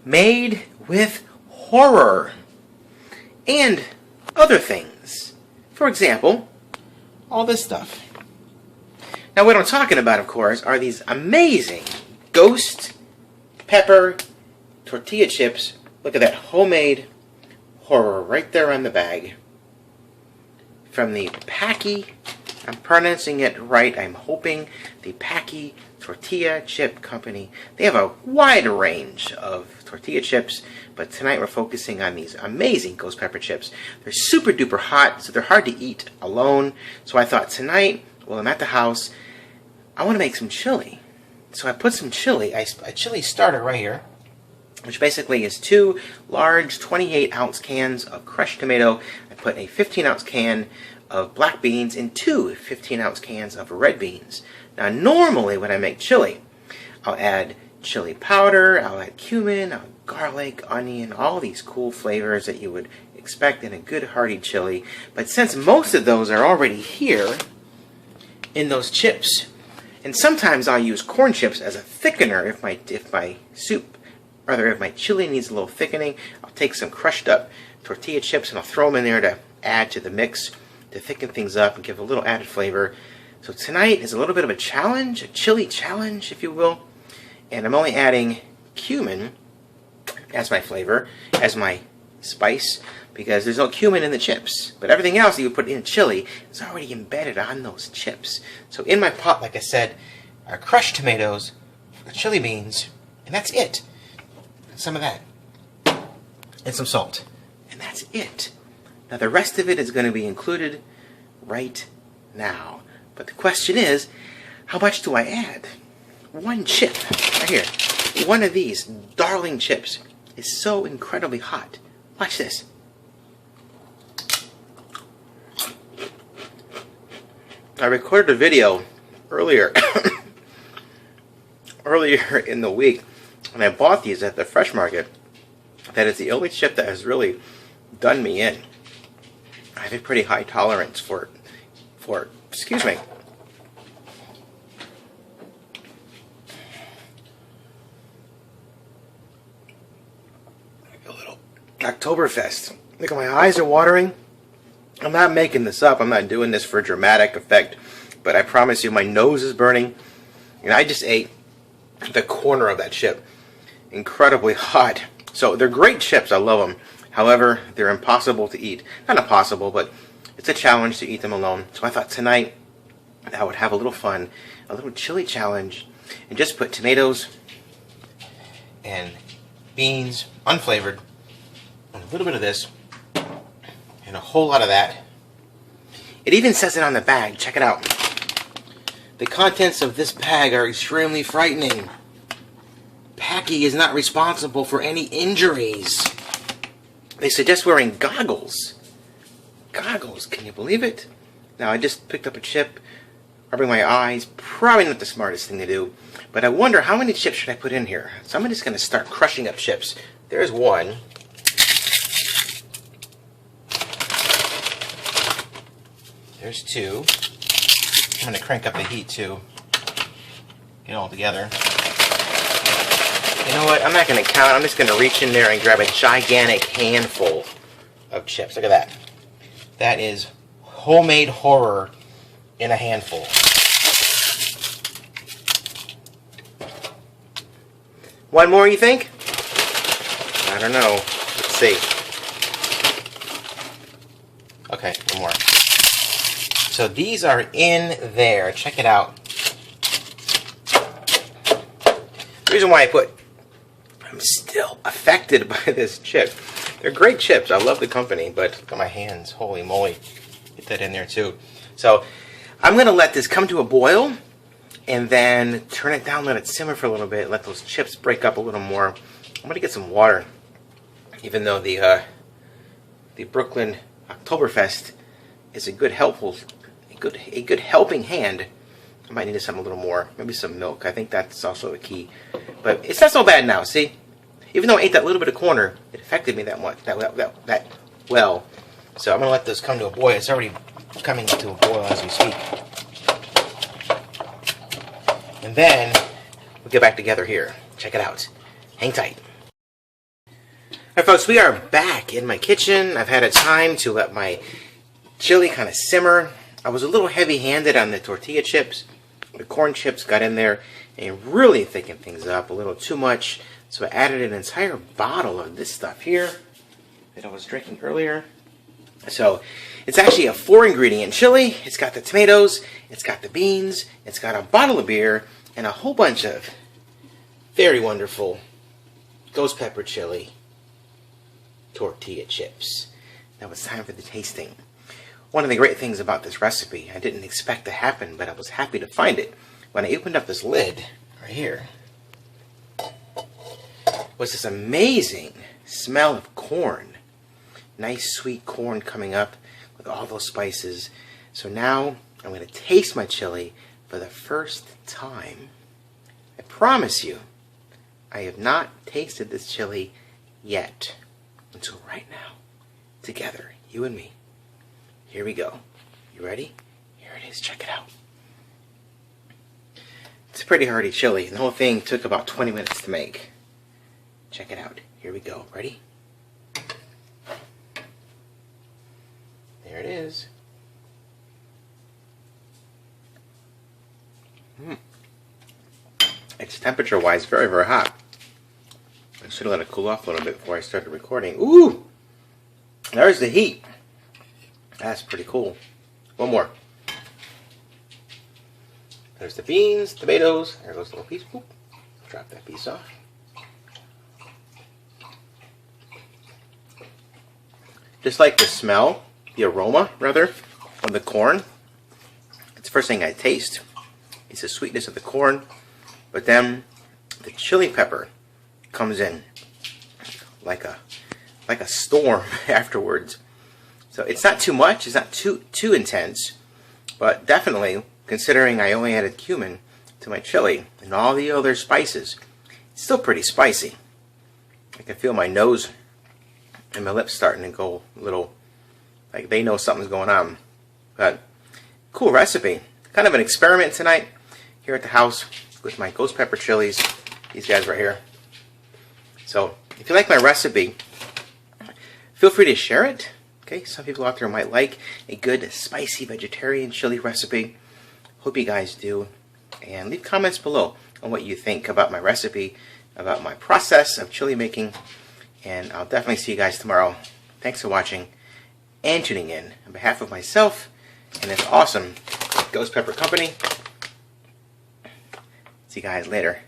made with horror and other things. For example, all this stuff. Now what I'm talking about, of course, are these amazing ghost pepper tortilla chips. Look at that homemade horror right there on the bag. From the Paqui, I'm pronouncing it right, I'm hoping, the Paqui Tortilla Chip Company. They have a wide range of tortilla chips, but tonight we're focusing on these amazing ghost pepper chips. They're super duper hot, so they're hard to eat alone. So I thought tonight, while I'm at the house, I want to make some chili. So I put some chili, a chili starter right here, which basically is 2 large 28-ounce cans of crushed tomato. I put a 15-ounce can of black beans and 2 15-ounce cans of red beans. Now normally when I make chili, I'll add chili powder, I'll add cumin, I'll add garlic, onion, all these cool flavors that you would expect in a good hearty chili. But since most of those are already here in those chips, and sometimes I'll use corn chips as a thickener if my soup, rather if my chili needs a little thickening, I'll take some crushed up tortilla chips and I'll throw them in there to add to the mix, to thicken things up and give a little added flavor. So tonight is a little bit of a challenge, a chili challenge, if you will. And I'm only adding cumin as my flavor, as my spice, because there's no cumin in the chips. But everything else that you put in chili is already embedded on those chips. So in my pot, like I said, are crushed tomatoes, chili beans, and that's it. Some of that. And some salt. And that's it. Now the rest of it is going to be included right now. But the question is, how much do I add? One chip, right here. One of these darling chips is so incredibly hot. Watch this. I recorded a video earlier in the week when I bought these at the Fresh Market. That is the only chip that has really done me in. I have a pretty high tolerance for excuse me. A little Oktoberfest. Look, my eyes are watering. I'm not making this up. I'm not doing this for dramatic effect. But I promise you, my nose is burning. And I just ate the corner of that chip. Incredibly hot. So they're great chips. I love them. However, they're impossible to eat. Not impossible, but it's a challenge to eat them alone. So I thought tonight I would have a little fun, a little chili challenge, and just put tomatoes and beans, unflavored, and a little bit of this, and a whole lot of that. It even says it on the bag. Check it out. The contents of this bag are extremely frightening. Paqui is not responsible for any injuries. They suggest wearing goggles. Goggles, can you believe it? Now I just picked up a chip, rubbing my eyes, probably not the smartest thing to do, but I wonder how many chips should I put in here? So I'm just going to start crushing up chips. There's one. There's 2. I'm going to crank up the heat too. Get it all together. You know what? I'm not going to count. I'm just going to reach in there and grab a gigantic handful of chips. Look at that. That is homemade horror in a handful. One more, you think? I don't know. Let's see. Okay, one more. So these are in there. Check it out. The reason why I'm still affected by this chip. They're great chips. I love the company, but look at my hands. Holy moly. Get that in there too. So I'm going to let this come to a boil and then turn it down, let it simmer for a little bit, let those chips break up a little more. I'm going to get some water, even though the Brooklyn Oktoberfest is a good helping hand. I might need something a little more, maybe some milk. I think that's also a key. But it's not so bad now, see? Even though I ate that little bit of corner, it affected me that much, that well. So I'm going to let this come to a boil. It's already coming to a boil as we speak. And then we'll get back together here. Check it out. Hang tight. Alright folks, we are back in my kitchen. I've had a time to let my chili kind of simmer. I was a little heavy-handed on the tortilla chips. The corn chips got in there and really thickened things up a little too much. So I added an entire bottle of this stuff here that I was drinking earlier. So it's actually a 4-ingredient chili. It's got the tomatoes, it's got the beans, it's got a bottle of beer, and a whole bunch of very wonderful ghost pepper chili tortilla chips. Now it's time for the tasting. One of the great things about this recipe, I didn't expect to happen, but I was happy to find it. When I opened up this lid, right here, was this amazing smell of corn. Nice sweet corn coming up with all those spices. So now I'm going to taste my chili for the first time. I promise you, I have not tasted this chili yet. Until right now. Together, you and me. Here we go. You ready? Here it is. Check it out. It's a pretty hearty chili. The whole thing took about 20 minutes to make. Check it out. Here we go. Ready? There it is. It's temperature-wise very, very hot. I should have let it cool off a little bit before I started recording. Ooh! There's the heat. That's pretty cool. One more. There's the beans, tomatoes. There goes a little piece. Oop. Drop that piece off. Just like the smell, the aroma, rather, of the corn. It's the first thing I taste. It's the sweetness of the corn. But then the chili pepper comes in like a storm afterwards. So it's not too much, it's not too intense, but definitely, considering I only added cumin to my chili and all the other spices, it's still pretty spicy. I can feel my nose and my lips starting to go a little, like they know something's going on. But cool recipe. Kind of an experiment tonight here at the house with my ghost pepper chilies. These guys right here. So, if you like my recipe, feel free to share it. Okay, some people out there might like a good spicy vegetarian chili recipe. Hope you guys do. And leave comments below on what you think about my recipe, about my process of chili making. And I'll definitely see you guys tomorrow. Thanks for watching and tuning in. On behalf of myself and this awesome Ghost Pepper Company, see you guys later.